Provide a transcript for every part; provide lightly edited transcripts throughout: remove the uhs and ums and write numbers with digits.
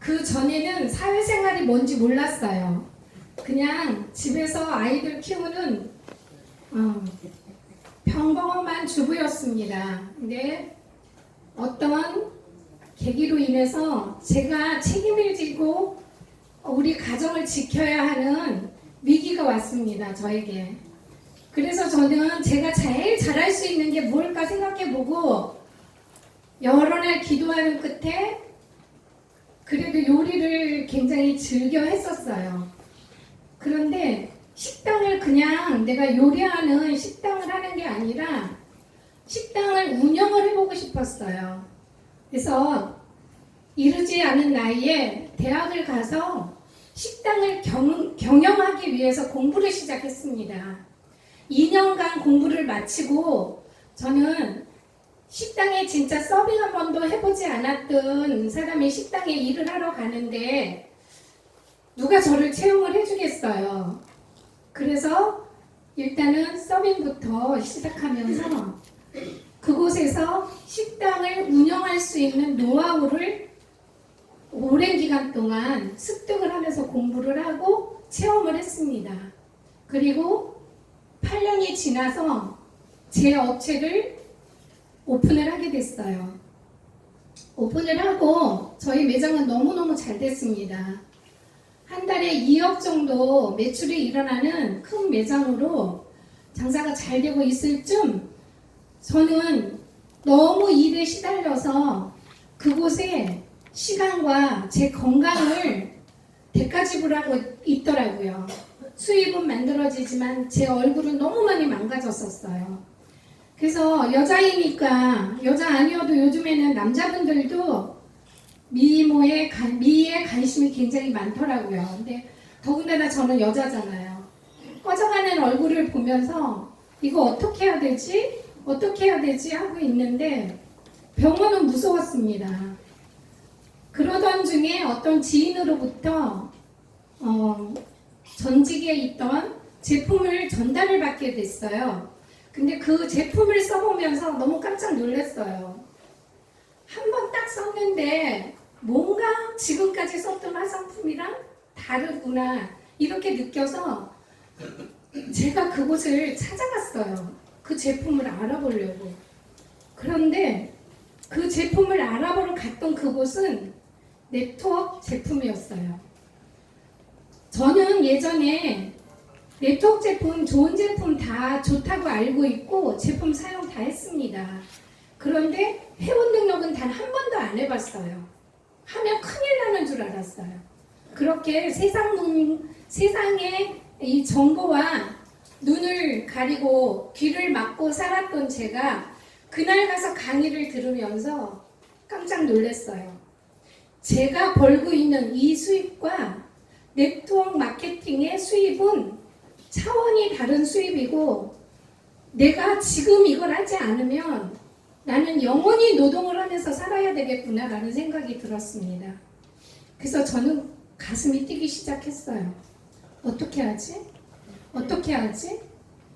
그 전에는 사회생활이 뭔지 몰랐어요. 그냥 집에서 아이들 키우는 평범한 주부였습니다. 근데 어떤 계기로 인해서 제가 책임을 지고 우리 가정을 지켜야 하는 위기가 왔습니다. 저에게. 그래서 저는 제가 제일 잘할 수 있는 게 뭘까 생각해보고 여러 날 기도하는 끝에 그래도 요리를 굉장히 즐겨 했었어요. 그런데 식당을 그냥 내가 요리하는 식당을 하는 게 아니라 식당을 운영을 해보고 싶었어요. 그래서 이르지 않은 나이에 대학을 가서 식당을 경영하기 위해서 공부를 시작했습니다. 2년간 공부를 마치고 저는 식당에 진짜 서빙 한 번도 해보지 않았던 사람이 식당에 일을 하러 가는데 누가 저를 채용을 해주겠어요. 그래서 일단은 서빙부터 시작하면서 그곳에서 식당을 운영할 수 있는 노하우를 오랜 기간 동안 습득을 하면서 공부를 하고 체험을 했습니다. 그리고 8년이 지나서 제 업체를 오픈을 하게 됐어요. 오픈을 하고 저희 매장은 너무너무 잘 됐습니다. 한 달에 2억 정도 매출이 일어나는 큰 매장으로 장사가 잘 되고 있을 쯤 저는 너무 일에 시달려서 그곳에 시간과 제 건강을 대가지불하고 있더라고요. 수입은 만들어지지만 제 얼굴은 너무 많이 망가졌었어요. 그래서 여자이니까 여자 아니어도 요즘에는 남자분들도 미에 관심이 굉장히 많더라고요. 근데 더군다나 저는 여자잖아요. 꺼져가는 얼굴을 보면서 이거 어떻게 해야 되지? 어떻게 해야 되지? 하고 있는데 병원은 무서웠습니다. 그러던 중에 어떤 지인으로부터 전직에 있던 제품을 전달을 받게 됐어요. 근데 그 제품을 써보면서 너무 깜짝 놀랐어요. 한 번 딱 썼는데 뭔가 지금까지 썼던 화장품이랑 다르구나 이렇게 느껴서 제가 그곳을 찾아갔어요. 그 제품을 알아보려고. 그런데 그 제품을 알아보러 갔던 그곳은 네트워크 제품이었어요. 저는 예전에 네트워크 제품, 좋은 제품 다 좋다고 알고 있고 제품 사용 다 했습니다. 그런데 회원 등록은 단 한 번도 안 해봤어요. 하면 큰일 나는 줄 알았어요. 그렇게 세상의 이 정보와 눈을 가리고 귀를 막고 살았던 제가 그날 가서 강의를 들으면서 깜짝 놀랐어요. 제가 벌고 있는 이 수입과 네트워크 마케팅의 수입은 차원이 다른 수입이고 내가 지금 이걸 하지 않으면 나는 영원히 노동을 하면서 살아야 되겠구나 라는 생각이 들었습니다. 그래서 저는 가슴이 뛰기 시작했어요. 어떻게 하지? 어떻게 하지?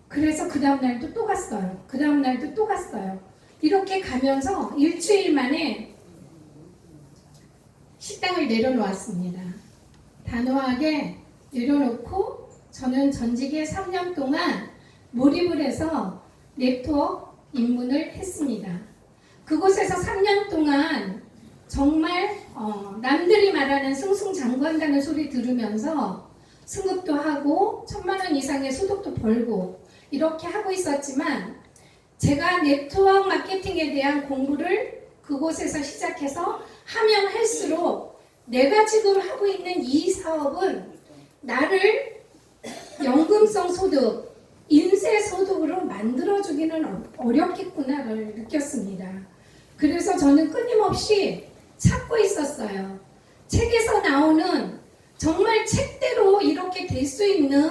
그래서 그 다음 날도 또 갔어요. 그 다음 날도 또 갔어요. 이렇게 가면서 일주일 만에 식당을 내려놓았습니다. 단호하게 내려놓고 저는 전직에 3년 동안 몰입을 해서 네트워크 입문을 했습니다. 그곳에서 3년 동안 정말 남들이 말하는 승승장구한다는 소리 들으면서 승급도 하고 1,000만 원 이상의 소득도 벌고 이렇게 하고 있었지만 제가 네트워크 마케팅에 대한 공부를 그곳에서 시작해서 하면 할수록 내가 지금 하고 있는 이 사업은 나를 연금성 소득, 인세 소득으로 만들어주기는 어렵겠구나를 느꼈습니다. 그래서 저는 끊임없이 찾고 있었어요. 책에서 나오는 정말 책대로 이렇게 될 수 있는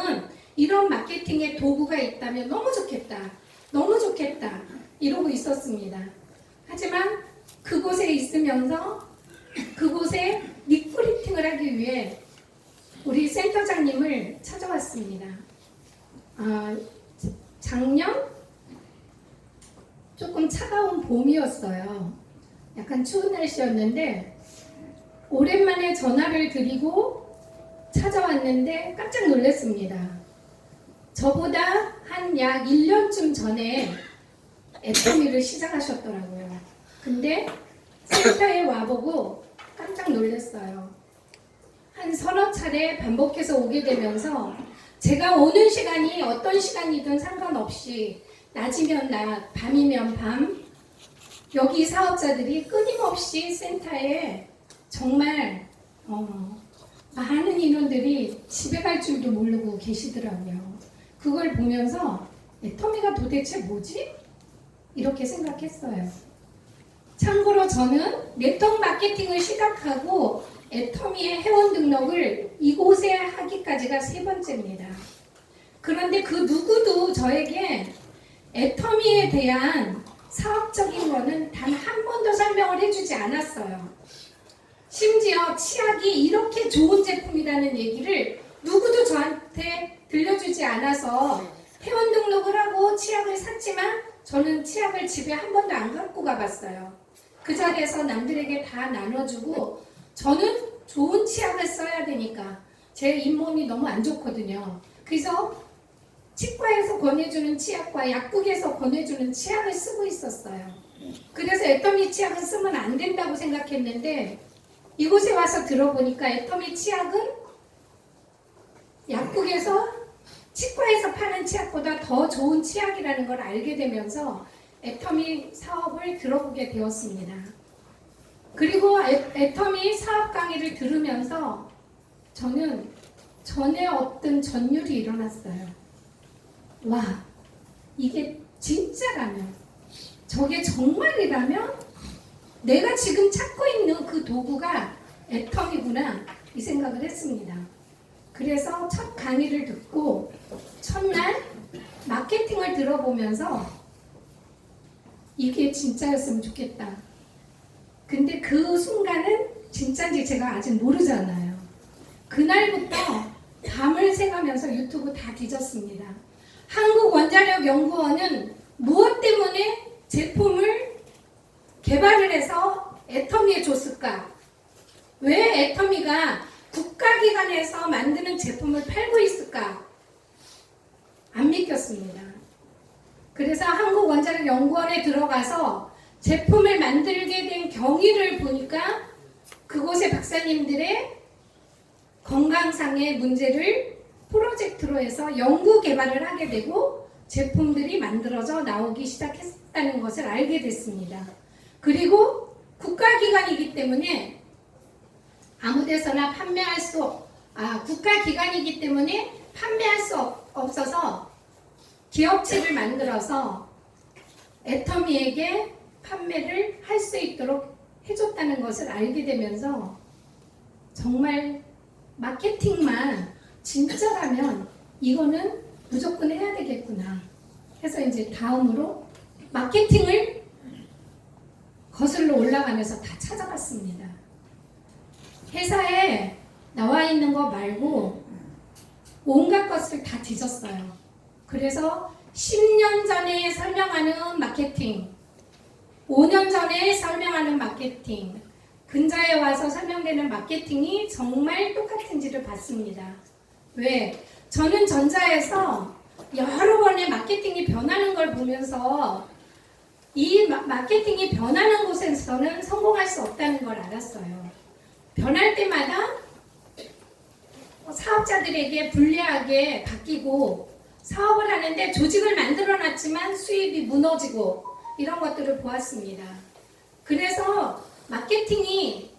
이런 마케팅의 도구가 있다면 너무 좋겠다. 너무 좋겠다. 이러고 있었습니다. 하지만 그곳에 있으면서 그곳에 리크루팅을 하기 위해 우리 센터장님을 찾아왔습니다. 작년 조금 차가운 봄이었어요. 약간 추운 날씨였는데 오랜만에 전화를 드리고 찾아왔는데 깜짝 놀랐습니다. 저보다 한 약 1년쯤 전에 애터미를 시작하셨더라고요. 근데 센터에 와보고 깜짝 놀랐어요. 한 서너 차례 반복해서 오게 되면서 제가 오는 시간이 어떤 시간이든 상관없이 낮이면 낮, 밤이면 밤, 여기 사업자들이 끊임없이 센터에 정말 많은 인원들이 집에 갈 줄도 모르고 계시더라고요. 그걸 보면서 애터미가 도대체 뭐지? 이렇게 생각했어요. 참고로 저는 네트워크 마케팅을 시작하고 애터미의 회원 등록을 이곳에 하기까지가 3번째입니다. 그런데 그 누구도 저에게 애터미에 대한 사업적인 거는 단 한 번도 설명을 해주지 않았어요. 심지어 치약이 이렇게 좋은 제품이라는 얘기를 누구도 저한테 들려주지 않아서 회원 등록을 하고 치약을 샀지만 저는 치약을 집에 한 번도 안 갖고 가봤어요. 그 자리에서 남들에게 다 나눠주고 저는 좋은 치약을 써야 되니까 제 잇몸이 너무 안 좋거든요. 그래서 치과에서 권해주는 치약과 약국에서 권해주는 치약을 쓰고 있었어요. 그래서 애터미 치약은 쓰면 안 된다고 생각했는데 이곳에 와서 들어보니까 애터미 치약은 약국에서 치과에서 파는 치약보다 더 좋은 치약이라는 걸 알게 되면서 애터미 사업을 들어보게 되었습니다. 그리고 애터미 사업 강의를 들으면서 저는 전에 없던 전율이 일어났어요. 와, 이게 진짜라면, 저게 정말이라면 내가 지금 찾고 있는 그 도구가 애터미구나 이 생각을 했습니다. 그래서 첫 강의를 듣고 첫날 마케팅을 들어보면서 이게 진짜였으면 좋겠다. 근데 그 순간은 진짜인지 제가 아직 모르잖아요. 그날부터 밤을 새가면서 유튜브 다 뒤졌습니다. 한국원자력연구원은 무엇 때문에 제품을 개발을 해서 애터미에 줬을까? 왜 애터미가 국가기관에서 만드는 제품을 팔고 있을까? 안 믿겼습니다. 그래서 한국원자력연구원에 들어가서 제품을 만들게 된 경위를 보니까 그곳의 박사님들의 건강상의 문제를 프로젝트로 해서 연구 개발을 하게 되고 제품들이 만들어져 나오기 시작했다는 것을 알게 됐습니다. 그리고 국가기관이기 때문에 아무 데서나 판매할 수 국가기관이기 때문에 판매할 수 없어서 기업체를 만들어서 애터미에게 판매를 할 수 있도록 해줬다는 것을 알게 되면서 정말 마케팅만 진짜라면 이거는 무조건 해야 되겠구나 해서 이제 다음으로 마케팅을 거슬러 올라가면서 다 찾아봤습니다. 회사에 나와 있는 거 말고 온갖 것을 다 뒤졌어요. 그래서 10년 전에 설명하는 마케팅, 5년 전에 설명하는 마케팅, 근자에 와서 설명되는 마케팅이 정말 똑같은지를 봤습니다. 왜? 저는 전자에서 여러 번의 마케팅이 변하는 걸 보면서 이 마케팅이 변하는 곳에서는 성공할 수 없다는 걸 알았어요. 변할 때마다 사업자들에게 불리하게 바뀌고 사업을 하는데 조직을 만들어 놨지만 수입이 무너지고 이런 것들을 보았습니다. 그래서 마케팅이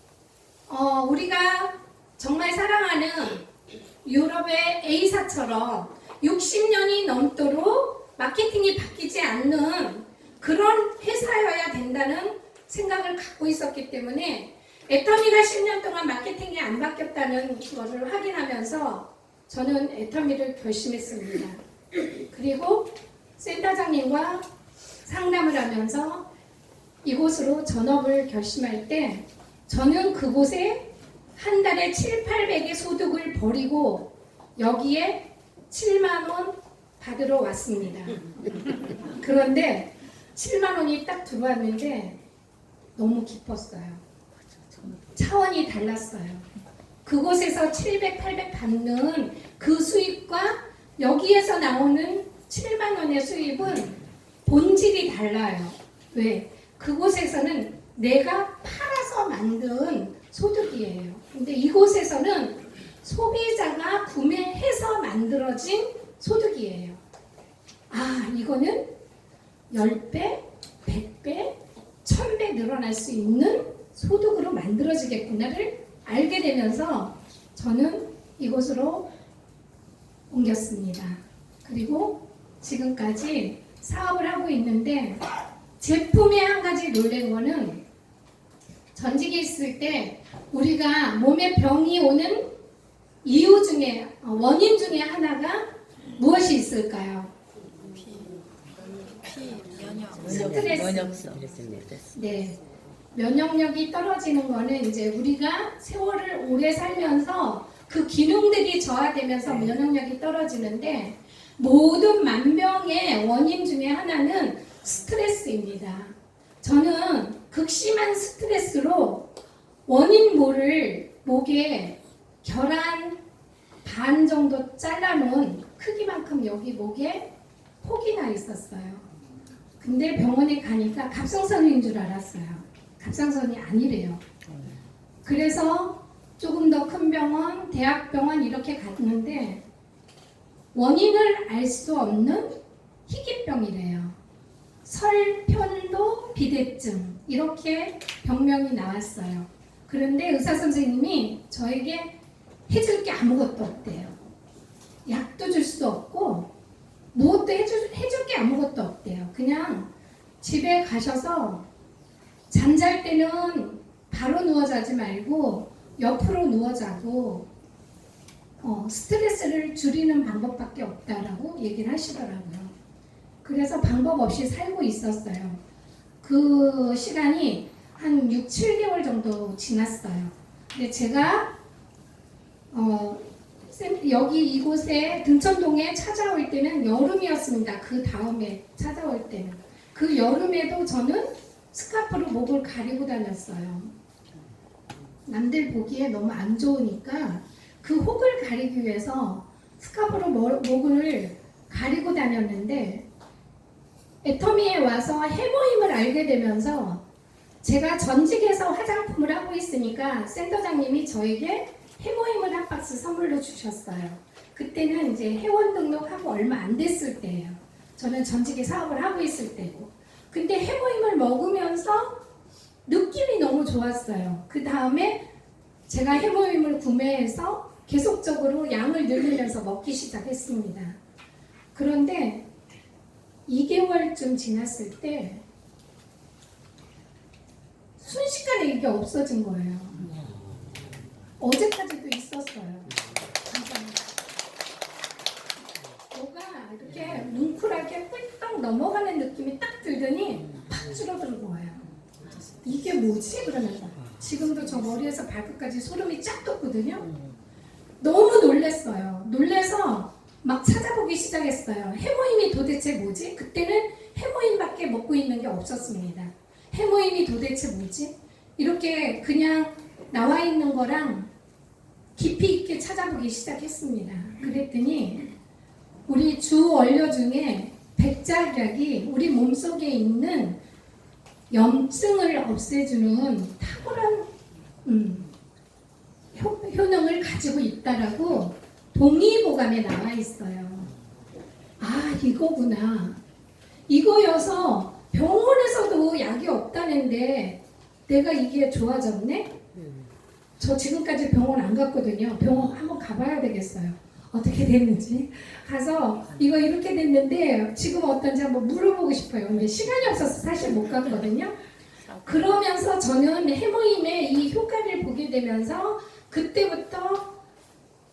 우리가 정말 사랑하는 유럽의 A사처럼 60년이 넘도록 마케팅이 바뀌지 않는 그런 회사여야 된다는 생각을 갖고 있었기 때문에 애터미가 10년 동안 마케팅이 안 바뀌었다는 것을 확인하면서 저는 애터미를 결심했습니다. 그리고 센터장님과 상담을 하면서 이곳으로 전업을 결심할 때 저는 그곳에 한 달에 7,800의 소득을 버리고 여기에 7만 원 받으러 왔습니다. 그런데 7만 원이 딱 들어왔는데 너무 기뻤어요. 차원이 달랐어요. 그곳에서 700, 800 받는 그 수입과 여기에서 나오는 7만 원의 수입은 본질이 달라요. 왜? 그곳에서는 내가 팔아서 만든 소득이에요. 근데 이곳에서는 소비자가 구매해서 만들어진 소득이에요. 아, 이거는 10배, 100배, 1000배 늘어날 수 있는 소득으로 만들어지겠구나를 알게 되면서 저는 이곳으로 옮겼습니다. 그리고 지금까지 사업을 하고 있는데 제품에 한 가지 놀란 거는 전직에 있을 때 우리가 몸에 병이 오는 이유 중에 원인 중에 하나가 무엇이 있을까요? 스트레스. 네. 면역력이 떨어지는 거는 이제 우리가 세월을 오래 살면서 그 기능들이 저하되면서 면역력이 떨어지는데 모든 만병의 원인 중에 하나는 스트레스입니다. 저는 극심한 스트레스로 원인 모를 목에 결한 반 정도 잘라놓은 크기만큼 여기 목에 폭이 나 있었어요. 근데 병원에 가니까 갑상선인 줄 알았어요. 갑상선이 아니래요. 그래서 조금 더 큰 병원, 대학병원 이렇게 갔는데 원인을 알 수 없는 희귀병이래요. 설편도 비대증 이렇게 병명이 나왔어요. 그런데 의사 선생님이 저에게 해줄 게 아무것도 없대요. 약도 줄 수 없고 무엇도 해줄 게 아무것도 없대요. 그냥 집에 가셔서 잠잘 때는 바로 누워 자지 말고 옆으로 누워 자고 스트레스를 줄이는 방법밖에 없다라고 얘기를 하시더라고요. 그래서 방법 없이 살고 있었어요. 그 시간이 한 6, 7개월 정도 지났어요. 근데 제가 여기 이곳에 등천동에 찾아올 때는 여름이었습니다. 그 다음에 찾아올 때는. 그 여름에도 저는 스카프로 목을 가리고 다녔어요. 남들 보기에 너무 안 좋으니까 그 혹을 가리기 위해서 스카프로 목을 가리고 다녔는데 애터미에 와서 해모임을 알게 되면서 제가 전직에서 화장품을 하고 있으니까 센터장님이 저에게 해모임을 한 박스 선물로 주셨어요. 그때는 이제 회원 등록하고 얼마 안 됐을 때예요. 저는 전직에 사업을 하고 있을 때고. 근데 해모임을 먹으면서 느낌이 너무 좋았어요. 그 다음에 제가 해모임을 구매해서 계속적으로 양을 늘리면서 먹기 시작했습니다. 그런데 2개월쯤 지났을 때 순식간에 이게 없어진 거예요. 어제까지도 있었어요. 뭐가 이렇게 뭉클하게 꿀떡 넘어가는 느낌이 딱 들더니 팍 줄어드는 거예요. 이게 뭐지? 그러면서 지금도 저 머리에서 발끝까지 소름이 쫙 돋거든요. 너무 놀랐어요. 놀래서 막 찾아보기 시작했어요. 해모임이 도대체 뭐지? 그때는 해모임밖에 먹고 있는 게 없었습니다. 해모임이 도대체 뭐지? 이렇게 그냥 나와 있는 거랑 깊이 있게 찾아보기 시작했습니다. 그랬더니 우리 주 원료 중에 백작약이 우리 몸속에 있는 염증을 없애주는 탁월한 효능을 가지고 있다라고 동의보감에 나와 있어요. 아, 이거구나. 이거여서 병원에서도 약이 없다는데 내가 이게 좋아졌네? 저 지금까지 병원 안 갔거든요. 병원 한번 가봐야 되겠어요. 어떻게 됐는지. 가서 이거 이렇게 됐는데 지금 어떤지 한번 물어보고 싶어요. 근데 시간이 없어서 사실 못 갔거든요. 그러면서 저는 해모임의 이 효과를 보게 되면서 그때부터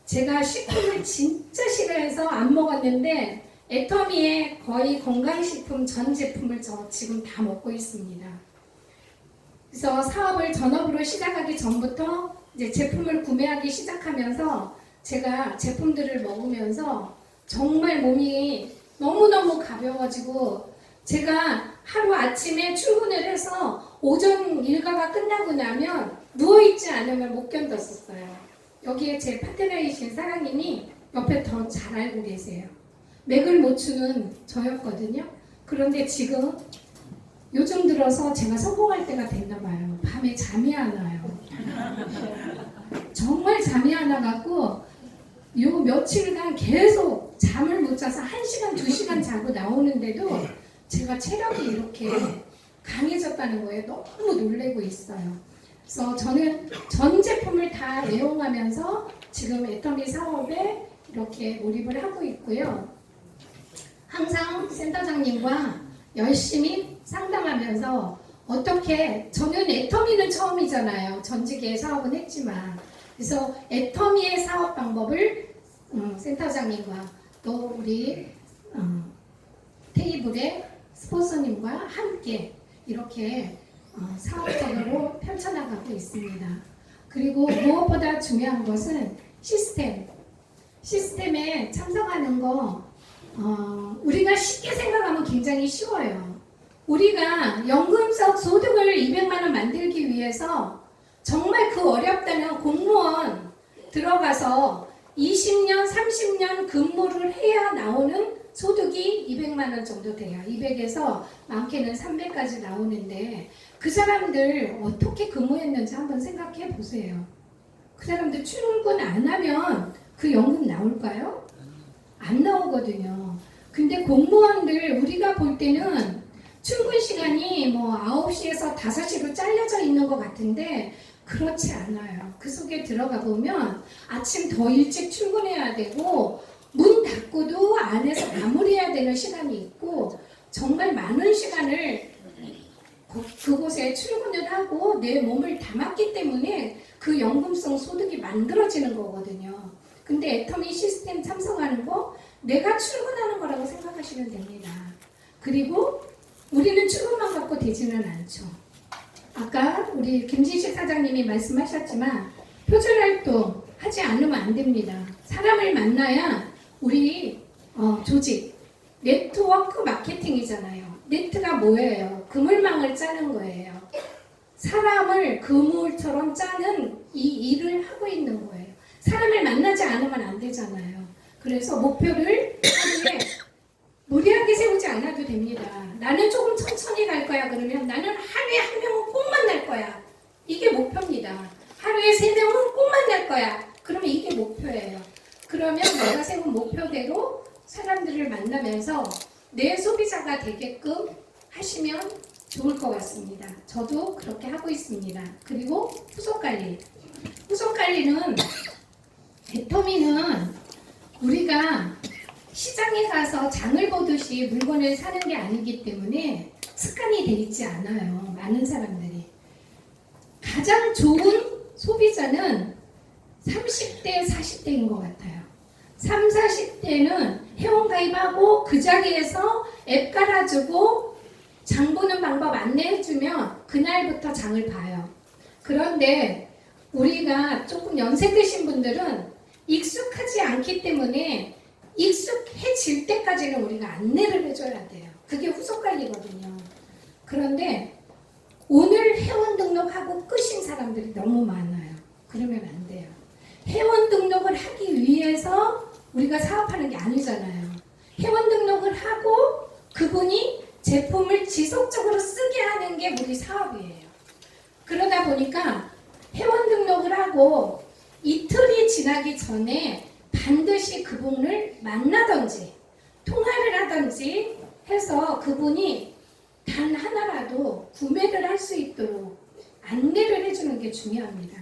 제가 식품을 진짜 싫어해서 안 먹었는데 애터미의 거의 건강식품 전 제품을 저 지금 다 먹고 있습니다. 그래서 사업을 전업으로 시작하기 전부터 이제 제품을 구매하기 시작하면서 제가 제품들을 먹으면서 정말 몸이 너무너무 가벼워지고 제가 하루 아침에 출근을 해서 오전 일과가 끝나고 나면 누워있지 않으면 못 견뎠었어요. 여기에 제 파트너이신 사랑님이 옆에 더 잘 알고 계세요. 맥을 못 추는 저였거든요. 그런데 지금 요즘 들어서 제가 성공할 때가 됐나 봐요. 밤에 잠이 안 와요. 정말 잠이 안 와갖고 요 며칠간 계속 잠을 못 자서 1시간, 2시간 자고 나오는데도 제가 체력이 이렇게 강해졌다는 거에 너무 놀래고 있어요. 그래서 저는 전 제품을 다 애용하면서 지금 애터미 사업에 이렇게 몰입을 하고 있고요. 항상 센터장님과 열심히 상담하면서 어떻게, 저는 애터미는 처음이잖아요. 전직에 사업은 했지만. 그래서 애터미의 사업 방법을 센터장님과 또 우리 테이블의 스폰서님과 함께 이렇게 사업적으로 펼쳐나가고 있습니다. 그리고 무엇보다 중요한 것은 시스템에 참석하는 거 우리가 쉽게 생각하면 굉장히 쉬워요. 우리가 연금적 소득을 200만 원 만들기 위해서 정말 그 어렵다는 공무원 들어가서 20년, 30년 근무를 해야 나오는 소득이 200만 원 정도 돼요. 200에서 많게는 300까지 나오는데 그 사람들 어떻게 근무했는지 한번 생각해 보세요. 그 사람들 출근 안 하면 그 연금 나올까요? 안 나오거든요. 근데 공무원들 우리가 볼 때는 출근 시간이 뭐 9시에서 5시로 잘려져 있는 것 같은데 그렇지 않아요. 그 속에 들어가 보면 아침 더 일찍 출근해야 되고 문 닫고도 안에서 마무리해야 되는 시간이 있고 정말 많은 시간을 그곳에 출근을 하고 내 몸을 담았기 때문에 그 연금성 소득이 만들어지는 거거든요. 근데 애터미 시스템 참석하는 거 내가 출근하는 거라고 생각하시면 됩니다. 그리고 우리는 출근만 갖고 되지는 않죠. 아까 우리 김진식 사장님이 말씀하셨지만 표준활동 하지 않으면 안 됩니다. 사람을 만나야 우리 조직, 네트워크 마케팅이잖아요. 네트가 뭐예요? 그물망을 짜는 거예요. 사람을 그물처럼 짜는 이 일을 하고 있는 거예요. 사람을 만나지 않으면 안 되잖아요. 그래서 목표를 하루에 무리하게 세우지 않아도 됩니다. 나는 조금 천천히 갈 거야. 그러면 나는 하루에 1명은 꼭 만날 거야. 이게 목표입니다. 하루에 3명은 꼭 만날 거야. 그러면 이게 목표예요. 그러면 내가 세운 목표대로 사람들을 만나면서 내 소비자가 되게끔 하시면 좋을 것 같습니다. 저도 그렇게 하고 있습니다. 그리고 후속관리. 후속관리는 애터미는 우리가 시장에 가서 장을 보듯이 물건을 사는 게 아니기 때문에 습관이 돼 있지 않아요. 많은 사람들이. 가장 좋은 소비자는 30대, 40대인 것 같아요. 30, 40대는 회원가입하고 그 자리에서 앱 깔아주고 장 보는 방법 안내해주면 그날부터 장을 봐요. 그런데 우리가 조금 연세 드신 분들은 익숙하지 않기 때문에 익숙해질 때까지는 우리가 안내를 해줘야 돼요. 그게 후속관리거든요. 그런데 오늘 회원 등록하고 끝인 사람들이 너무 많아요. 그러면 안 돼요. 회원 등록을 하기 위해서 우리가 사업하는 게 아니잖아요. 회원 등록을 하고 그분이 제품을 지속적으로 쓰게 하는 게 우리 사업이에요. 그러다 보니까 회원 등록을 하고 이틀이 지나기 전에 반드시 그분을 만나든지 통화를 하든지 해서 그분이 단 하나라도 구매를 할 수 있도록 안내를 해주는 게 중요합니다.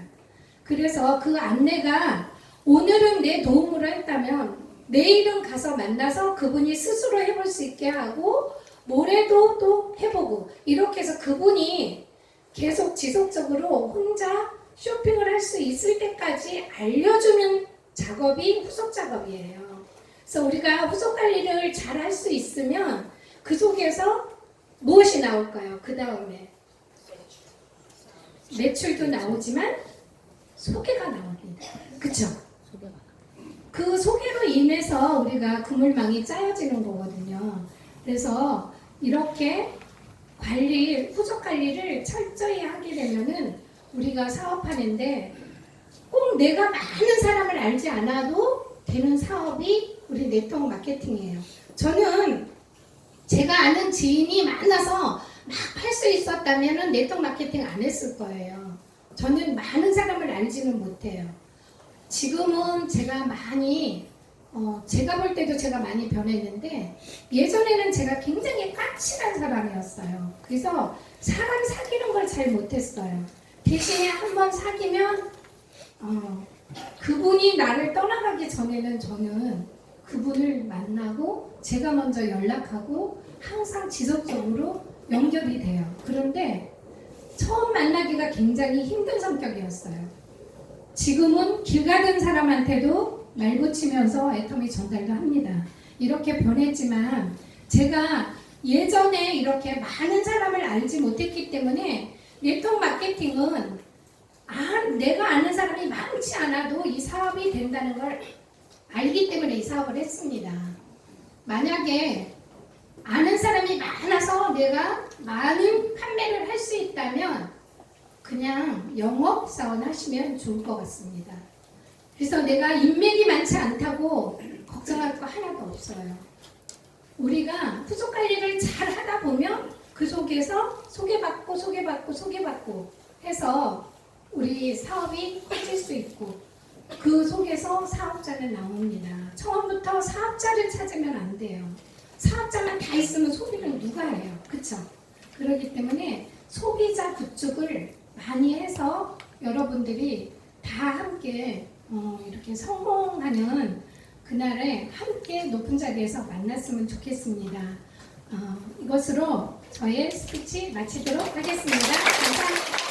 그래서 그 안내가 오늘은 내 도움으로 했다면 내일은 가서 만나서 그분이 스스로 해볼 수 있게 하고 모레도 또 해보고 이렇게 해서 그분이 계속 지속적으로 혼자 쇼핑을 할 수 있을 때까지 알려주는 작업이 후속 작업이에요. 그래서 우리가 후속 관리를 잘 할 수 있으면 그 속에서 무엇이 나올까요? 그 다음에 매출도 나오지만 소개가 나옵니다. 그쵸? 그 소개로 인해서 우리가 그물망이 짜여지는 거거든요. 그래서 이렇게 관리, 후속 관리를 철저히 하게 되면은 우리가 사업하는데 꼭 내가 많은 사람을 알지 않아도 되는 사업이 우리 네트워크 마케팅이에요. 저는 제가 아는 지인이 많아서 막 할 수 있었다면 네트워크 마케팅 안 했을 거예요. 저는 많은 사람을 알지는 못해요. 지금은 제가 많이 제가 볼 때도 제가 많이 변했는데 예전에는 제가 굉장히 까칠한 사람이었어요. 그래서 사람 사귀는 걸 잘 못했어요. 대신에 한번 사귀면 그분이 나를 떠나가기 전에는 저는 그분을 만나고 제가 먼저 연락하고 항상 지속적으로 연결이 돼요. 그런데 처음 만나기가 굉장히 힘든 성격이었어요. 지금은 길 가는 사람한테도 말 붙이면서 애터미 전달도 합니다. 이렇게 변했지만 제가 예전에 이렇게 많은 사람을 알지 못했기 때문에 네트워크 마케팅은 내가 아는 사람이 많지 않아도 이 사업이 된다는 걸 알기 때문에 이 사업을 했습니다. 만약에 아는 사람이 많아서 내가 많은 판매를 할 수 있다면 그냥 영업사원 하시면 좋을 것 같습니다. 그래서 내가 인맥이 많지 않다고 걱정할 거 하나도 없어요. 우리가 후속 관리를 잘 하다 보면 그 속에서 소개받고 해서 우리 사업이 커질 수 있고 그 속에서 사업자는 나옵니다. 처음부터 사업자를 찾으면 안 돼요. 사업자만 다 있으면 소비를 누가 해요? 그쵸? 그렇기 때문에 소비자 구축을 많이 해서 여러분들이 다 함께 이렇게 성공하는 그날에 함께 높은 자리에서 만났으면 좋겠습니다. 이것으로 저의 스피치 마치도록 하겠습니다. 감사합니다.